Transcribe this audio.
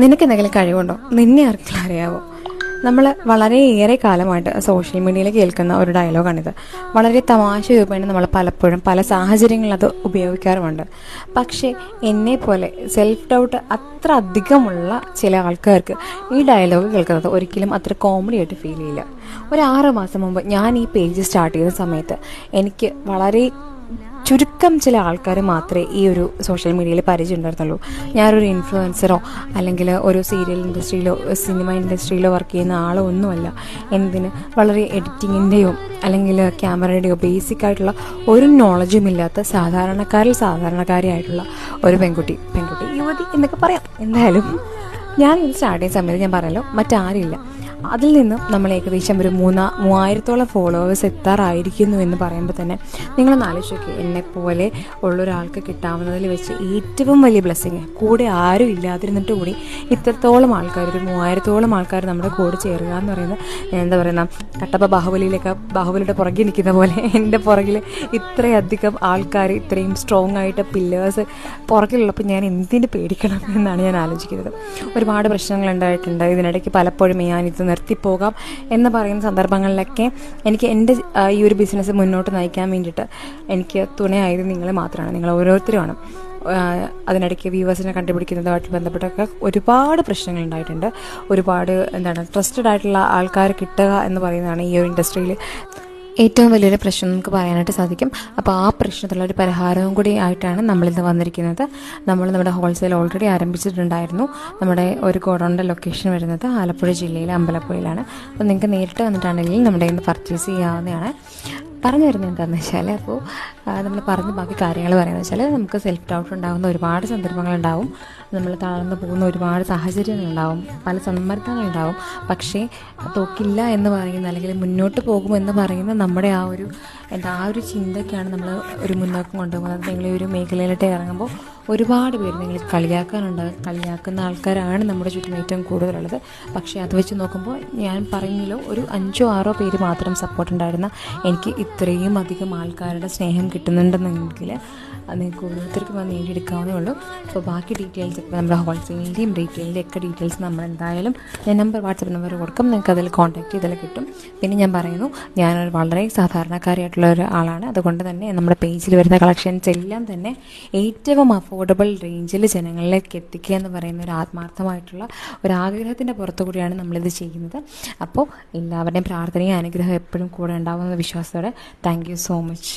നിനക്ക് എന്തെങ്കിലും കഴിവുണ്ടോ? നിന്നെ ആർക്കെങ്കിലും അറിയാവോ? നമ്മൾ വളരെയേറെ കാലമായിട്ട് സോഷ്യൽ മീഡിയയിൽ കേൾക്കുന്ന ഒരു ഡയലോഗാണിത്. വളരെ തമാശ രൂപേണ നമ്മൾ പലപ്പോഴും പല സാഹചര്യങ്ങളിൽ അത് ഉപയോഗിക്കാറുമുണ്ട്. പക്ഷേ എന്നെപ്പോലെ സെൽഫ് ഡൗട്ട് അത്ര അധികമുള്ള ചില ആൾക്കാർക്ക് ഈ ഡയലോഗ് കേൾക്കുന്നത് ഒരിക്കലും അത്ര കോമഡി ആയിട്ട് ഫീൽ ചെയ്യില്ല. ഒരു 6 മാസം മുമ്പ് ഞാൻ ഈ പേജ് സ്റ്റാർട്ട് ചെയ്ത സമയത്ത് എനിക്ക് വളരെ ചുരുക്കം ചില ആൾക്കാർ മാത്രമേ ഈ ഒരു സോഷ്യൽ മീഡിയയിൽ പരിചയം ഉണ്ടായിരുന്നുള്ളൂ. ഞാനൊരു ഇൻഫ്ലുവൻസറോ അല്ലെങ്കിൽ ഒരു സീരിയൽ ഇൻഡസ്ട്രിയിലോ സിനിമ ഇൻഡസ്ട്രിയിലോ വർക്ക് ചെയ്യുന്ന ആളോ ഒന്നുമല്ല. എന്തിന് വളരെ എഡിറ്റിങ്ങിൻ്റെയോ അല്ലെങ്കിൽ ക്യാമറയുടെയോ ബേസിക് ആയിട്ടുള്ള ഒരു നോളജും ഇല്ലാത്ത സാധാരണക്കാരിൽ സാധാരണക്കാരിയായിട്ടുള്ള ഒരു പെൺകുട്ടി യുവതി എന്നൊക്കെ പറയാം. എന്തായാലും ഞാൻ ഇത് സ്റ്റാർട്ട് ചെയ്യുന്ന സമയത്ത് ഞാൻ പറഞ്ഞല്ലോ മറ്റാരില്ല. അതിൽ നിന്നും നമ്മൾ ഏകദേശം ഒരു 3000-ഓളം ഫോളോവേഴ്സ് എത്താറായിരിക്കുന്നു എന്ന് പറയുമ്പോൾ തന്നെ നിങ്ങളൊന്ന് ആലോചിച്ച് എന്നെപ്പോലെ ഉള്ളൊരാൾക്ക് കിട്ടാവുന്നതിൽ വെച്ച് ഏറ്റവും വലിയ ബ്ലെസ്സിങ്. കൂടെ ആരും ഇല്ലാതിരുന്നിട്ട് കൂടി ഇത്രത്തോളം ആൾക്കാർ, ഒരു 3000-ഓളം ആൾക്കാർ നമ്മുടെ കൂടെ ചേരുക എന്ന് പറയുന്നത് എന്താ പറയുന്ന കട്ടപ്പ ബാഹുബലിയുടെ പുറകിൽ നിൽക്കുന്ന പോലെ എൻ്റെ പുറകിൽ ഇത്രയധികം ആൾക്കാർ, ഇത്രയും സ്ട്രോങ് ആയിട്ട് പില്ലേഴ്സ് പുറകിലുള്ളപ്പോൾ ഞാൻ എന്തിന് പേടിക്കണം എന്നാണ് ഞാൻ ആലോചിക്കുന്നത്. ഒരുപാട് പ്രശ്നങ്ങൾ ഉണ്ടായിട്ടുണ്ട്. ഇതിനിടയ്ക്ക് പലപ്പോഴും ഞാനിത് നിർത്തിപ്പോകാം എന്ന് പറയുന്ന സന്ദർഭങ്ങളിലൊക്കെ എനിക്ക് എൻ്റെ ഈ ഒരു ബിസിനസ് മുന്നോട്ട് നയിക്കാൻ വേണ്ടിയിട്ട് എനിക്ക് തുണയായത് നിങ്ങൾ മാത്രമാണ്, നിങ്ങൾ ഓരോരുത്തരുമാണ്. അതിനിടയ്ക്ക് വ്യൂവേഴ്സിനെ കണ്ടുപിടിക്കുന്നതുമായിട്ട് ബന്ധപ്പെട്ടൊക്കെ ഒരുപാട് പ്രശ്നങ്ങൾ ഉണ്ടായിട്ടുണ്ട്. ഒരുപാട് ട്രസ്റ്റഡ് ആയിട്ടുള്ള ആൾക്കാർ കിട്ടുക എന്ന് പറയുന്നതാണ് ഈ ഒരു ഇൻഡസ്ട്രിയിൽ ഏറ്റവും വലിയൊരു പ്രശ്നം നമുക്ക് പറയാനായിട്ട് സാധിക്കും. അപ്പോൾ ആ പ്രശ്നത്തിലുള്ള ഒരു പരിഹാരവും കൂടി ആയിട്ടാണ് നമ്മളിന്ന് വന്നിരിക്കുന്നത്. നമ്മുടെ ഹോൾസെയിൽ ഓൾറെഡി ആരംഭിച്ചിട്ടുണ്ടായിരുന്നു. നമ്മുടെ ഒരു ഗോഡൗണിൻ്റെ ലൊക്കേഷൻ വരുന്നത് ആലപ്പുഴ ജില്ലയിലെ അമ്പലപ്പുഴയിലാണ്. അപ്പോൾ നിങ്ങൾക്ക് നേരിട്ട് വന്നിട്ടാണെങ്കിൽ നമ്മുടെ ഇന്ന് പർച്ചേസ് ചെയ്യാവുന്നതാണ്. പറഞ്ഞു വരുന്നത് എന്താണെന്ന് വെച്ചാൽ, അപ്പോൾ നമ്മൾ പറഞ്ഞ ബാക്കി കാര്യങ്ങൾ പറയുന്നത് വെച്ചാൽ, നമുക്ക് സെൽഫ് ഡൗട്ട് ഉണ്ടാകുന്ന ഒരുപാട് സന്ദർഭങ്ങളുണ്ടാവും. നമ്മൾ തളർന്നു പോകുന്ന ഒരുപാട് സാഹചര്യങ്ങളുണ്ടാവും, പല സമ്മർദ്ദങ്ങളുണ്ടാവും. പക്ഷേ തോക്കില്ല എന്ന് പറയുന്ന, അല്ലെങ്കിൽ മുന്നോട്ട് പോകുമെന്ന് പറയുന്ന നമ്മുടെ ആ ഒരു ചിന്തയ്ക്കാണ് നമ്മൾ ഒരു മുന്നോക്കം കൊണ്ടുപോകുന്നത്. നിങ്ങൾ ഈ ഒരു മേഖലയിലോട്ട് ഇറങ്ങുമ്പോൾ ഒരുപാട് പേര് നിങ്ങൾ കളിയാക്കുന്ന ആൾക്കാരാണ് നമ്മുടെ ചുറ്റും ഏറ്റവും കൂടുതലുള്ളത്. പക്ഷേ അത് വെച്ച് നോക്കുമ്പോൾ ഞാൻ പറയുന്നതിലോ ഒരു 5-6 പേര് മാത്രം സപ്പോർട്ട് ഉണ്ടായിരുന്ന എനിക്ക് ഇത്രയും അധികം ആൾക്കാരുടെ സ്നേഹം കിട്ടുന്നുണ്ടെന്നെങ്കിൽ നിങ്ങൾക്ക് ഓരോരുത്തർക്കും അത് നേടിയെടുക്കാവുന്നേ ഉള്ളൂ. അപ്പോൾ ബാക്കി ഡീറ്റെയിൽസ് ഇപ്പോൾ നമ്മുടെ ഹോൾസെയിലിൻ്റെയും റീറ്റെയിലിൻ്റെയും ഒക്കെ ഡീറ്റെയിൽസ് നമ്മൾ എന്തായാലും ഞാൻ വാട്സപ്പ് നമ്പർ കൊടുക്കും, നിങ്ങൾക്ക് അതിൽ കോൺടാക്ട് ചെയ്താൽ കിട്ടും. പിന്നെ ഞാൻ പറയുന്നു, ഞാനൊരു വളരെ സാധാരണക്കാരിയായിട്ടുള്ള ഒരാളാണ്. അതുകൊണ്ട് തന്നെ നമ്മുടെ പേജിൽ വരുന്ന കളക്ഷൻസ് എല്ലാം തന്നെ ഏറ്റവും അഫോർഡബിൾ റേഞ്ചിൽ ജനങ്ങളിലേക്ക് എത്തിക്കുക എന്ന് പറയുന്ന ഒരു ആത്മാർത്ഥമായിട്ടുള്ള ഒരാഗ്രഹത്തിൻ്റെ പുറത്തു കൂടിയാണ് നമ്മളിത് ചെയ്യുന്നത്. അപ്പോൾ എല്ലാവരുടെയും പ്രാർത്ഥനയും അനുഗ്രഹം എപ്പോഴും കൂടെ ഉണ്ടാവുന്ന വിശ്വാസത്തോടെ താങ്ക് യു സോ മച്ച്.